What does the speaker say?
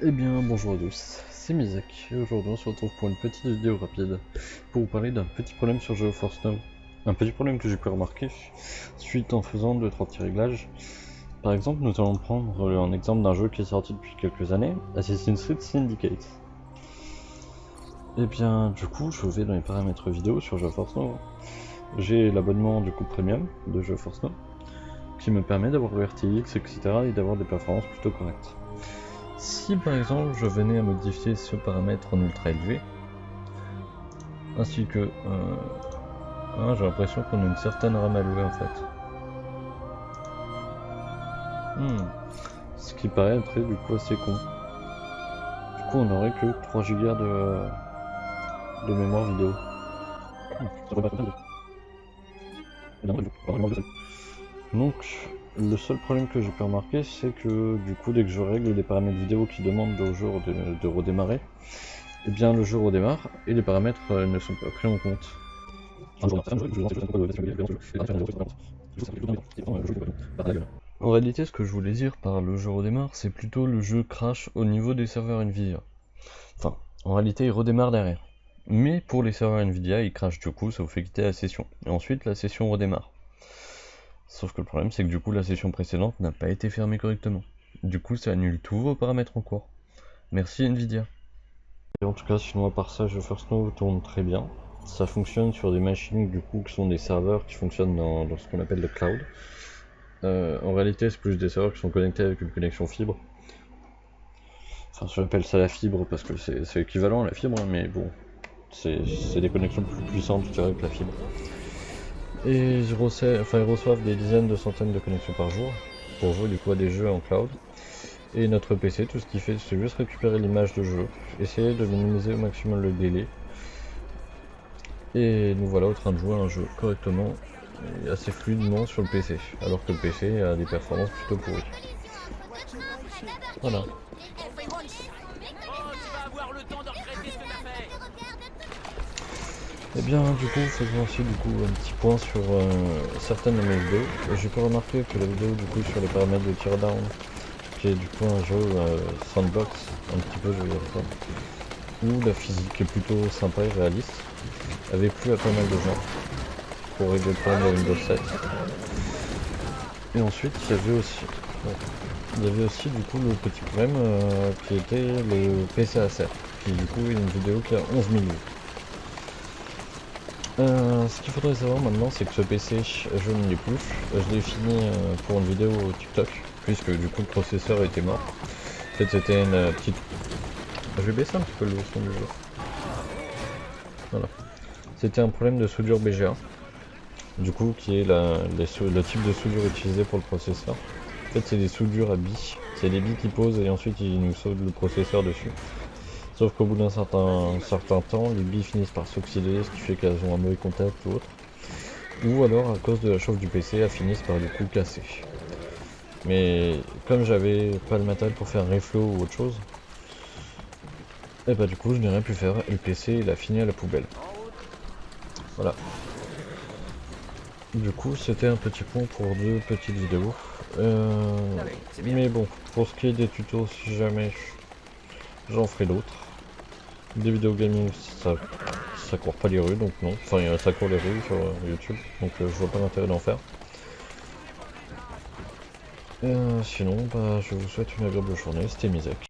Eh bien, bonjour à tous, c'est Mizak, et aujourd'hui on se retrouve pour une petite vidéo rapide pour vous parler d'un petit problème sur GeoForce Now. Un petit problème que j'ai pu remarquer suite en faisant 2-3 petits réglages. Par exemple, nous allons prendre un exemple d'un jeu qui est sorti depuis quelques années, Assassin's Creed Syndicate. Et bien, du coup, je vais dans les paramètres vidéo sur GeoForce Now. J'ai l'abonnement du coup premium de GeoForce Now qui me permet d'avoir le RTX, etc. et d'avoir des performances plutôt correctes. Si par exemple je venais à modifier ce paramètre en ultra élevé, ainsi que j'ai l'impression qu'on a une certaine RAM allouée en fait. Ce qui paraît après du coup assez con. Du coup on n'aurait que 3 Go de mémoire vidéo. Donc le seul problème que j'ai pu remarquer, c'est que du coup dès que je règle des paramètres vidéo qui demandent au jeu de redémarrer, et bien le jeu redémarre et les paramètres ne sont pas pris en compte. En réalité, ce que je voulais dire par le jeu redémarre, c'est plutôt le jeu crash au niveau des serveurs Nvidia. Enfin, en réalité, il redémarre derrière. Mais pour les serveurs Nvidia, il crash du coup, ça vous fait quitter la session. Et ensuite, la session redémarre. Sauf que le problème, c'est que du coup, la session précédente n'a pas été fermée correctement. Du coup, ça annule tous vos paramètres en cours. Merci Nvidia. Et en tout cas, sinon à part ça, GeForce Now tourne très bien. Ça fonctionne sur des machines du coup qui sont des serveurs qui fonctionnent dans ce qu'on appelle le cloud. En réalité, c'est plus des serveurs qui sont connectés avec une connexion fibre. Enfin, j'appelle ça la fibre parce que c'est équivalent à la fibre, hein, mais bon, c'est des connexions plus puissantes, je dirais, que la fibre. Et ils reçoivent des dizaines de centaines de connexions par jour pour jouer du coup à des jeux en cloud. Et notre PC, tout ce qu'il fait, c'est juste récupérer l'image de jeu, essayer de minimiser au maximum le délai. Et nous voilà en train de jouer à un jeu correctement et assez fluidement sur le PC, alors que le PC a des performances plutôt pourries. Voilà. Et bien du coup, faisons aussi un petit point sur certaines de mes vidéos. J'ai pu remarquer que la vidéo du coup sur les paramètres de teardown, qui est du coup un jeu sandbox, un petit peu je veux dire ça, où la physique est plutôt sympa et réaliste, avait plu à pas mal de gens pour régler le problème de Windows 7. Et ensuite il y avait aussi du coup le petit problème qui était le PC Acer, qui du coup est une vidéo qui a 11 000 vues. Ce qu'il faudrait savoir maintenant, c'est que ce PC, je ne l'ai plus. Je l'ai fini pour une vidéo TikTok, puisque du coup le processeur était mort. En fait, c'était une petite... Je vais baisser un petit peu le son du jeu. Voilà. C'était un problème de soudure BGA, du coup, qui est le type de soudure utilisé pour le processeur. En fait, c'est des soudures à billes. C'est des billes qui posent et ensuite ils nous soudent le processeur dessus. Sauf qu'au bout d'un certain temps, les billes finissent par s'oxyder, ce qui fait qu'elles ont un mauvais contact ou autre. Ou alors, à cause de la chauffe du PC, elles finissent par du coup casser. Mais comme j'avais pas le matériel pour faire un reflow ou autre chose, et bah du coup je n'ai rien pu faire et le PC il a fini à la poubelle. Voilà. Du coup c'était un petit point pour 2 petites vidéos. Mais bon, pour ce qui est des tutos, si jamais j'en ferai d'autres. Des vidéos gaming, ça court pas les rues, donc non. Enfin, ça court les rues sur YouTube, donc je vois pas l'intérêt d'en faire. Sinon, bah, je vous souhaite une agréable journée, c'était Mizak.